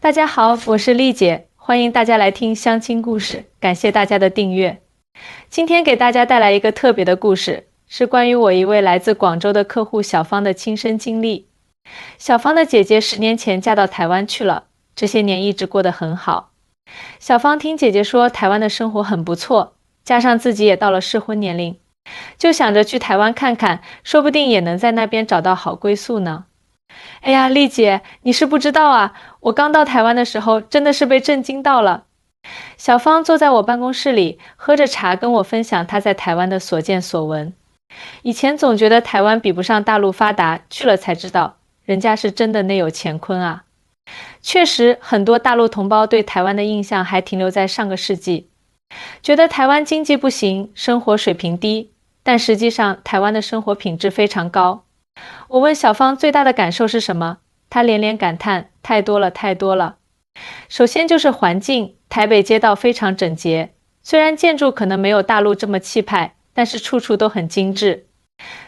大家好，我是丽姐，欢迎大家来听相亲故事，感谢大家的订阅。今天给大家带来一个特别的故事，是关于我一位来自广州的客户小芳的亲身经历。小芳的姐姐10年前嫁到台湾去了，这些年一直过得很好。小芳听姐姐说台湾的生活很不错，加上自己也到了适婚年龄，就想着去台湾看看，说不定也能在那边找到好归宿呢。哎呀，丽姐，你是不知道啊，我刚到台湾的时候真的是被震惊到了。小芳坐在我办公室里，喝着茶跟我分享她在台湾的所见所闻。以前总觉得台湾比不上大陆发达，去了才知道，人家是真的内有乾坤啊。确实，很多大陆同胞对台湾的印象还停留在上个世纪，觉得台湾经济不行，生活水平低，但实际上台湾的生活品质非常高。我问小芳最大的感受是什么，她连连感叹，太多了太多了。首先就是环境，台北街道非常整洁，虽然建筑可能没有大陆这么气派，但是处处都很精致。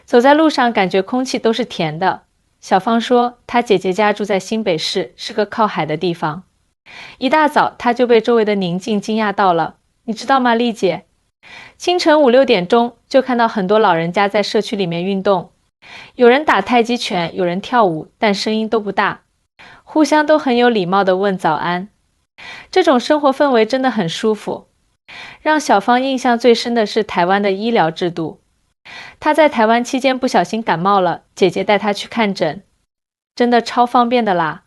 走在路上感觉空气都是甜的。小芳说她姐姐家住在新北市，是个靠海的地方。一大早她就被周围的宁静惊讶到了，你知道吗，丽姐？清晨5、6点钟就看到很多老人家在社区里面运动，有人打太极拳，有人跳舞，但声音都不大，互相都很有礼貌地问早安。这种生活氛围真的很舒服。让小芳印象最深的是台湾的医疗制度。她在台湾期间不小心感冒了，姐姐带她去看诊，真的超方便的啦。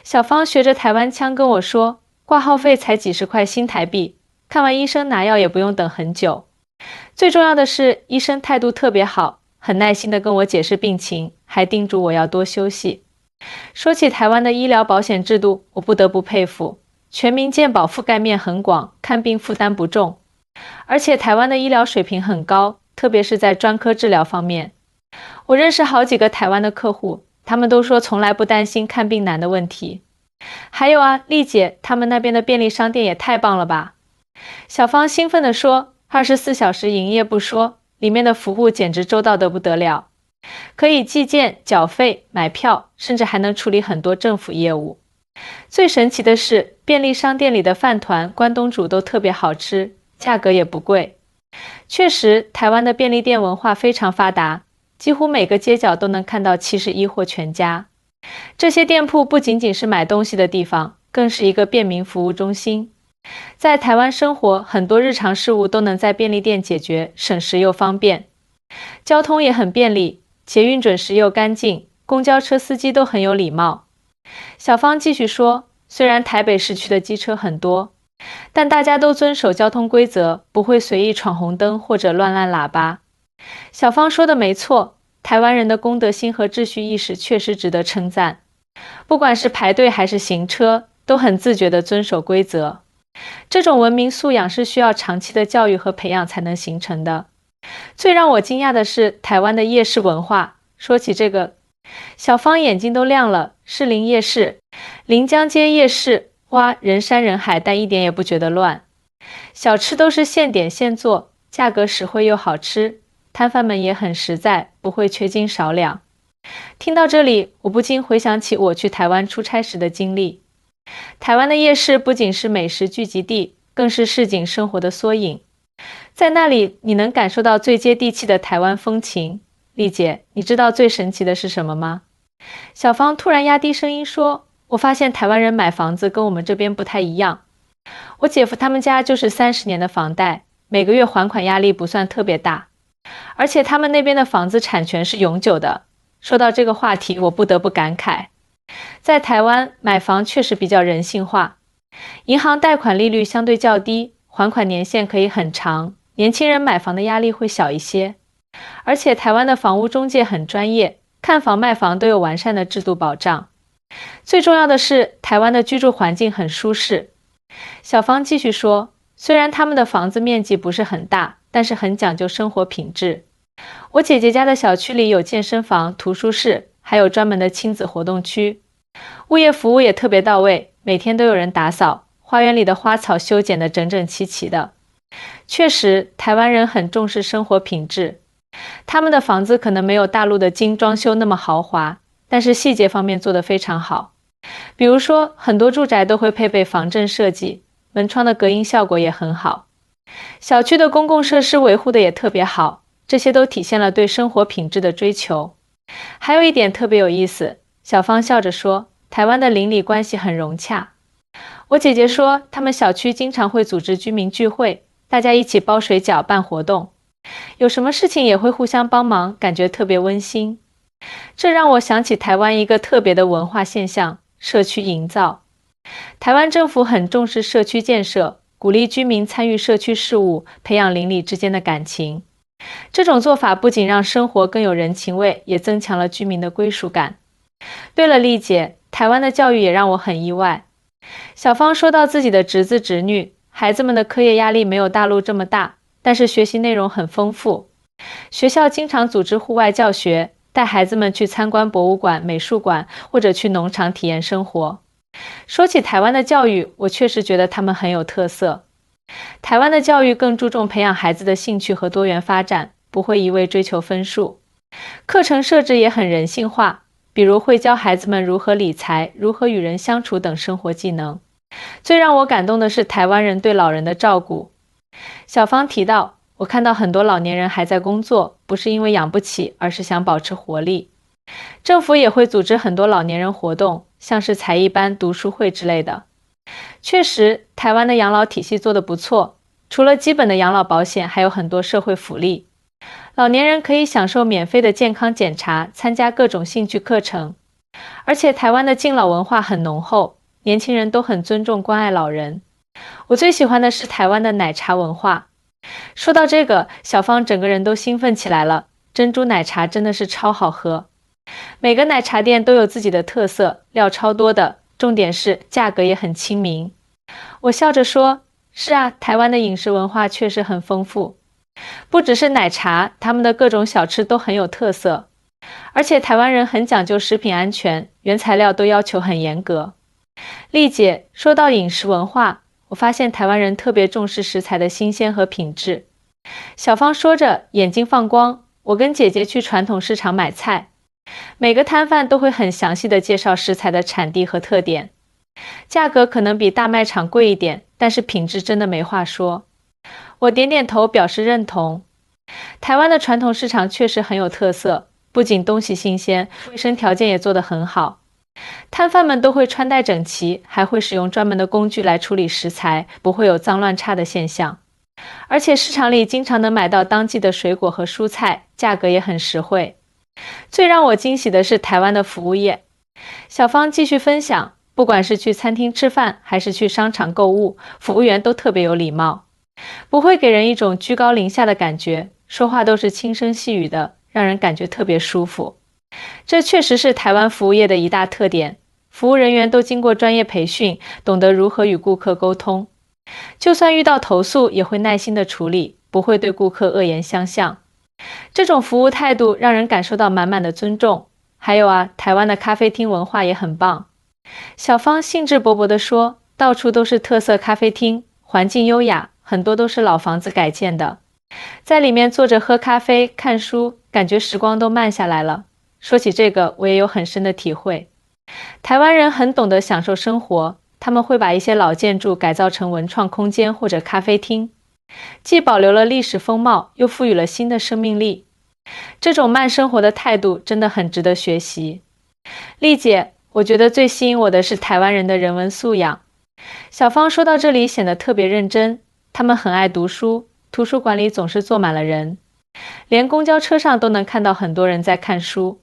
小芳学着台湾腔跟我说，挂号费才几十块新台币，看完医生拿药也不用等很久。最重要的是，医生态度特别好，很耐心地跟我解释病情，还叮嘱我要多休息。说起台湾的医疗保险制度，我不得不佩服，全民健保覆盖面很广，看病负担不重。而且台湾的医疗水平很高，特别是在专科治疗方面。我认识好几个台湾的客户，他们都说从来不担心看病难的问题。还有啊，丽姐，他们那边的便利商店也太棒了吧！小芳兴奋地说，24小时营业不说，里面的服务简直周到得不得了，可以寄件、缴费、买票，甚至还能处理很多政府业务。最神奇的是，便利商店里的饭团、关东煮都特别好吃，价格也不贵。确实，台湾的便利店文化非常发达，几乎每个街角都能看到71或全家。这些店铺不仅仅是买东西的地方，更是一个便民服务中心。在台湾生活，很多日常事务都能在便利店解决，省时又方便。交通也很便利，捷运准时又干净，公交车司机都很有礼貌。小芳继续说，虽然台北市区的机车很多，但大家都遵守交通规则，不会随意闯红灯或者乱按喇叭。小芳说的没错，台湾人的公德心和秩序意识确实值得称赞。不管是排队还是行车，都很自觉地遵守规则。这种文明素养是需要长期的教育和培养才能形成的。最让我惊讶的是台湾的夜市文化。说起这个，小芳眼睛都亮了。士林夜市、临江街夜市，哇，人山人海，但一点也不觉得乱。小吃都是现点现做，价格实惠又好吃，摊贩们也很实在，不会缺斤少两。听到这里，我不禁回想起我去台湾出差时的经历。台湾的夜市不仅是美食聚集地，更是市井生活的缩影。在那里，你能感受到最接地气的台湾风情。丽姐，你知道最神奇的是什么吗？小芳突然压低声音说，我发现台湾人买房子跟我们这边不太一样。我姐夫他们家就是30年的房贷，每个月还款压力不算特别大，而且他们那边的房子产权是永久的。说到这个话题，我不得不感慨，在台湾买房确实比较人性化，银行贷款利率相对较低，还款年限可以很长，年轻人买房的压力会小一些。而且台湾的房屋中介很专业，看房卖房都有完善的制度保障。最重要的是，台湾的居住环境很舒适。小芳继续说，虽然他们的房子面积不是很大，但是很讲究生活品质。我姐姐家的小区里有健身房、图书室，还有专门的亲子活动区。物业服务也特别到位，每天都有人打扫，花园里的花草修剪得整整齐齐的。确实，台湾人很重视生活品质。他们的房子可能没有大陆的精装修那么豪华，但是细节方面做得非常好。比如说，很多住宅都会配备防震设计，门窗的隔音效果也很好。小区的公共设施维护的也特别好，这些都体现了对生活品质的追求。还有一点特别有意思，小芳笑着说，台湾的邻里关系很融洽。我姐姐说，他们小区经常会组织居民聚会，大家一起包水饺办活动，有什么事情也会互相帮忙，感觉特别温馨。这让我想起台湾一个特别的文化现象，社区营造。台湾政府很重视社区建设，鼓励居民参与社区事务，培养邻里之间的感情。这种做法不仅让生活更有人情味，也增强了居民的归属感。对了，丽姐，台湾的教育也让我很意外。小芳说到自己的侄子侄女，孩子们的课业压力没有大陆这么大，但是学习内容很丰富。学校经常组织户外教学，带孩子们去参观博物馆、美术馆，或者去农场体验生活。说起台湾的教育，我确实觉得他们很有特色。台湾的教育更注重培养孩子的兴趣和多元发展，不会一味追求分数。课程设置也很人性化，比如会教孩子们如何理财、如何与人相处等生活技能。最让我感动的是台湾人对老人的照顾。小芳提到，我看到很多老年人还在工作，不是因为养不起，而是想保持活力。政府也会组织很多老年人活动，像是才艺班、读书会之类的。确实，台湾的养老体系做得不错，除了基本的养老保险，还有很多社会福利。老年人可以享受免费的健康检查，参加各种兴趣课程。而且台湾的敬老文化很浓厚，年轻人都很尊重关爱老人。我最喜欢的是台湾的奶茶文化。说到这个，小芳整个人都兴奋起来了，珍珠奶茶真的是超好喝。每个奶茶店都有自己的特色，料超多的，重点是价格也很亲民。我笑着说，是啊，台湾的饮食文化确实很丰富。不只是奶茶，他们的各种小吃都很有特色。而且台湾人很讲究食品安全，原材料都要求很严格。丽姐，说到饮食文化，我发现台湾人特别重视食材的新鲜和品质。小芳说着，眼睛放光。我跟姐姐去传统市场买菜，每个摊贩都会很详细的介绍食材的产地和特点。价格可能比大卖场贵一点，但是品质真的没话说。我点点头表示认同。台湾的传统市场确实很有特色，不仅东西新鲜，卫生条件也做得很好。摊贩们都会穿戴整齐，还会使用专门的工具来处理食材，不会有脏乱差的现象。而且市场里经常能买到当季的水果和蔬菜，价格也很实惠。最让我惊喜的是台湾的服务业。小芳继续分享，不管是去餐厅吃饭，还是去商场购物，服务员都特别有礼貌，不会给人一种居高临下的感觉，说话都是轻声细语的，让人感觉特别舒服。这确实是台湾服务业的一大特点，服务人员都经过专业培训，懂得如何与顾客沟通。就算遇到投诉，也会耐心的处理，不会对顾客恶言相向。这种服务态度让人感受到满满的尊重。还有啊，台湾的咖啡厅文化也很棒。小芳兴致勃勃地说，到处都是特色咖啡厅，环境优雅，很多都是老房子改建的。在里面坐着喝咖啡、看书，感觉时光都慢下来了。说起这个，我也有很深的体会。台湾人很懂得享受生活，他们会把一些老建筑改造成文创空间或者咖啡厅，既保留了历史风貌，又赋予了新的生命力。这种慢生活的态度真的很值得学习。丽姐，我觉得最吸引我的是台湾人的人文素养。小芳说到这里显得特别认真，他们很爱读书，图书馆里总是坐满了人，连公交车上都能看到很多人在看书。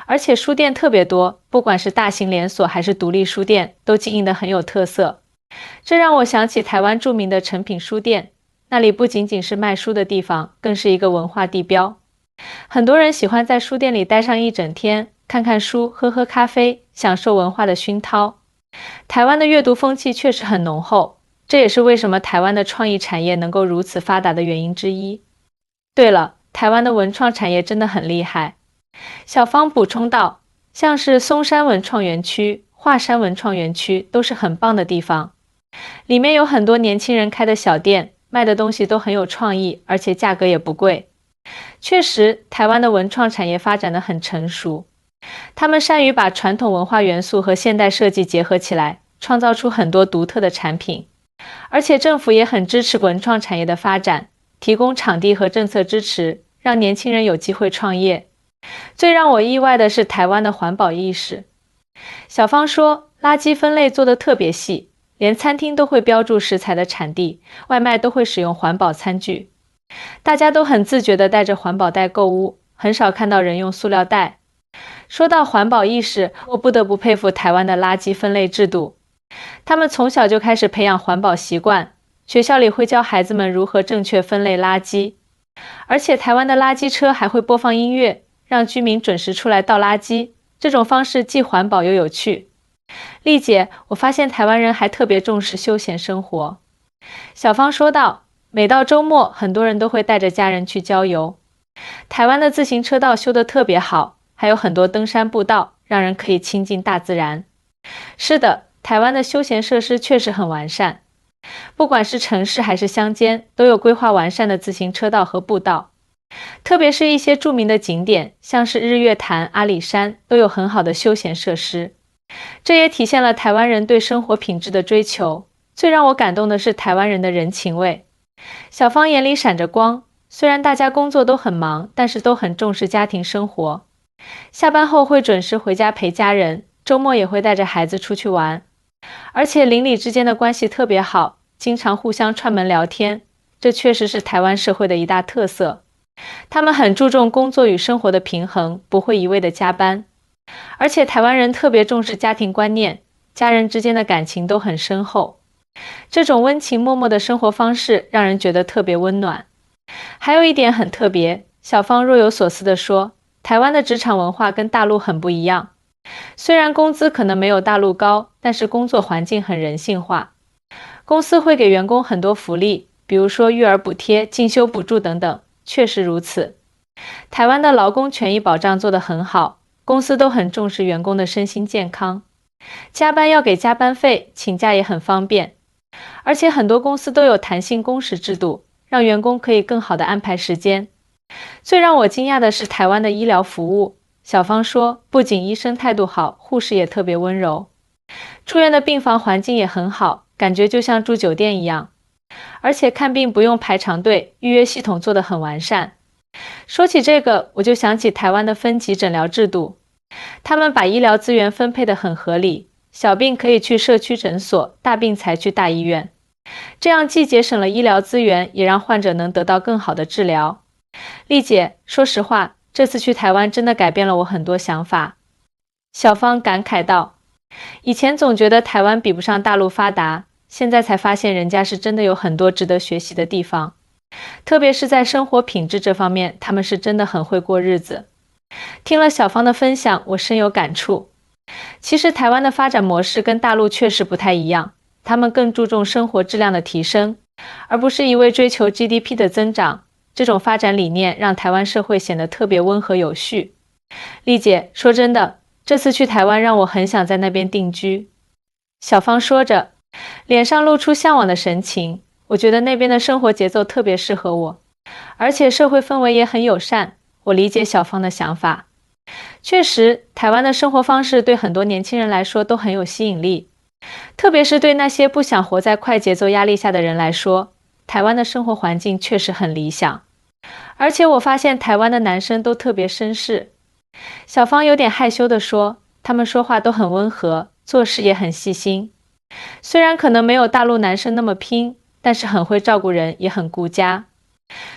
而且书店特别多，不管是大型连锁还是独立书店，都经营得很有特色。这让我想起台湾著名的诚品书店，那里不仅仅是卖书的地方，更是一个文化地标。很多人喜欢在书店里待上一整天，看看书，喝喝咖啡，享受文化的熏陶。台湾的阅读风气确实很浓厚，这也是为什么台湾的创意产业能够如此发达的原因之一。对了，台湾的文创产业真的很厉害。小芳补充道，像是松山文创园区、华山文创园区都是很棒的地方，里面有很多年轻人开的小店，卖的东西都很有创意，而且价格也不贵。确实，台湾的文创产业发展得很成熟。他们善于把传统文化元素和现代设计结合起来，创造出很多独特的产品。而且政府也很支持文创产业的发展，提供场地和政策支持，让年轻人有机会创业。最让我意外的是台湾的环保意识。小芳说，垃圾分类做得特别细，连餐厅都会标注食材的产地，外卖都会使用环保餐具。大家都很自觉地带着环保袋购物，很少看到人用塑料袋。说到环保意识，我不得不佩服台湾的垃圾分类制度。他们从小就开始培养环保习惯，学校里会教孩子们如何正确分类垃圾。而且台湾的垃圾车还会播放音乐，让居民准时出来倒垃圾，这种方式既环保又有趣。丽姐，我发现台湾人还特别重视休闲生活。小芳说道，每到周末，很多人都会带着家人去郊游。台湾的自行车道修得特别好，还有很多登山步道，让人可以亲近大自然。是的，台湾的休闲设施确实很完善，不管是城市还是乡间，都有规划完善的自行车道和步道。特别是一些著名的景点，像是日月潭、阿里山，都有很好的休闲设施。这也体现了台湾人对生活品质的追求。最让我感动的是台湾人的人情味。小芳眼里闪着光，虽然大家工作都很忙，但是都很重视家庭生活。下班后会准时回家陪家人，周末也会带着孩子出去玩。而且邻里之间的关系特别好，经常互相串门聊天，这确实是台湾社会的一大特色。他们很注重工作与生活的平衡，不会一味的加班。而且台湾人特别重视家庭观念，家人之间的感情都很深厚。这种温情脉脉的生活方式让人觉得特别温暖。还有一点很特别，小芳若有所思地说，台湾的职场文化跟大陆很不一样。虽然工资可能没有大陆高，但是工作环境很人性化。公司会给员工很多福利，比如说育儿补贴、进修补助等等，确实如此。台湾的劳工权益保障做得很好，公司都很重视员工的身心健康。加班要给加班费，请假也很方便。而且很多公司都有弹性工时制度，让员工可以更好地安排时间。最让我惊讶的是台湾的医疗服务。小芳说，不仅医生态度好，护士也特别温柔。住院的病房环境也很好，感觉就像住酒店一样。而且看病不用排长队，预约系统做得很完善。说起这个，我就想起台湾的分级诊疗制度。他们把医疗资源分配得很合理，小病可以去社区诊所，大病才去大医院。这样既节省了医疗资源，也让患者能得到更好的治疗。丽姐，说实话，这次去台湾真的改变了我很多想法。小芳感慨道，以前总觉得台湾比不上大陆发达，现在才发现人家是真的有很多值得学习的地方。特别是在生活品质这方面，他们是真的很会过日子。听了小芳的分享，我深有感触。其实台湾的发展模式跟大陆确实不太一样，他们更注重生活质量的提升，而不是一味追求 GDP 的增长。这种发展理念让台湾社会显得特别温和有序。丽姐，说真的，这次去台湾让我很想在那边定居。小芳说着，脸上露出向往的神情。我觉得那边的生活节奏特别适合我，而且社会氛围也很友善。我理解小芳的想法。确实，台湾的生活方式对很多年轻人来说都很有吸引力，特别是对那些不想活在快节奏压力下的人来说，台湾的生活环境确实很理想。而且我发现台湾的男生都特别绅士。小芳有点害羞地说，他们说话都很温和，做事也很细心。虽然可能没有大陆男生那么拼，但是很会照顾人，也很顾家。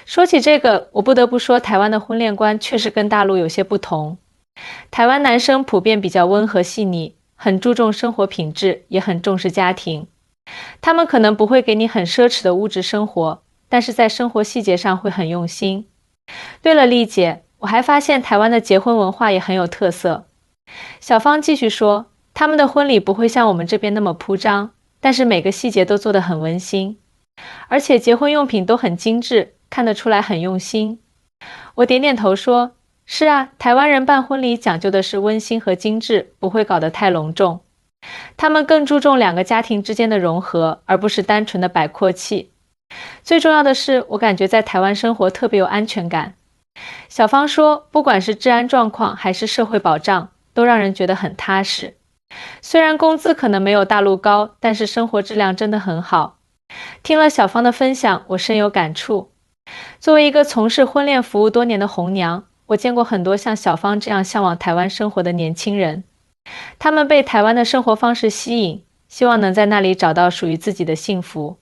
说起这个，我不得不说台湾的婚恋观确实跟大陆有些不同。台湾男生普遍比较温和细腻，很注重生活品质，也很重视家庭。他们可能不会给你很奢侈的物质生活，但是在生活细节上会很用心。对了，丽姐，我还发现台湾的结婚文化也很有特色。小芳继续说，他们的婚礼不会像我们这边那么铺张，但是每个细节都做得很温馨。而且结婚用品都很精致，看得出来很用心。我点点头说，是啊，台湾人办婚礼讲究的是温馨和精致，不会搞得太隆重。他们更注重两个家庭之间的融合，而不是单纯的摆阔气。最重要的是，我感觉在台湾生活特别有安全感。小芳说，不管是治安状况还是社会保障，都让人觉得很踏实。虽然工资可能没有大陆高，但是生活质量真的很好。听了小芳的分享，我深有感触。作为一个从事婚恋服务多年的红娘，我见过很多像小芳这样向往台湾生活的年轻人。他们被台湾的生活方式吸引，希望能在那里找到属于自己的幸福。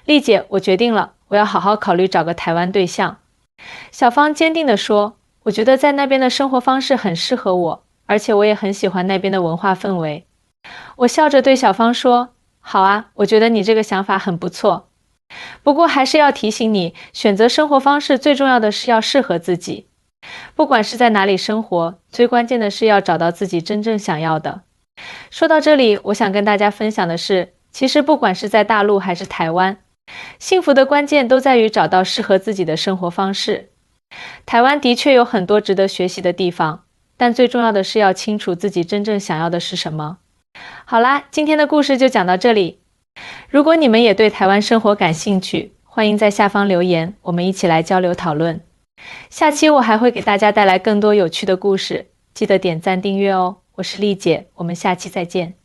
丽姐，我决定了，我要好好考虑找个台湾对象。小芳坚定地说，我觉得在那边的生活方式很适合我，而且我也很喜欢那边的文化氛围。我笑着对小芳说，好啊，我觉得你这个想法很不错。不过还是要提醒你，选择生活方式最重要的是要适合自己。不管是在哪里生活，最关键的是要找到自己真正想要的。说到这里，我想跟大家分享的是，其实不管是在大陆还是台湾，幸福的关键都在于找到适合自己的生活方式。台湾的确有很多值得学习的地方，但最重要的是要清楚自己真正想要的是什么。好啦，今天的故事就讲到这里。如果你们也对台湾生活感兴趣，欢迎在下方留言，我们一起来交流讨论。下期我还会给大家带来更多有趣的故事，记得点赞订阅哦。我是丽姐，我们下期再见。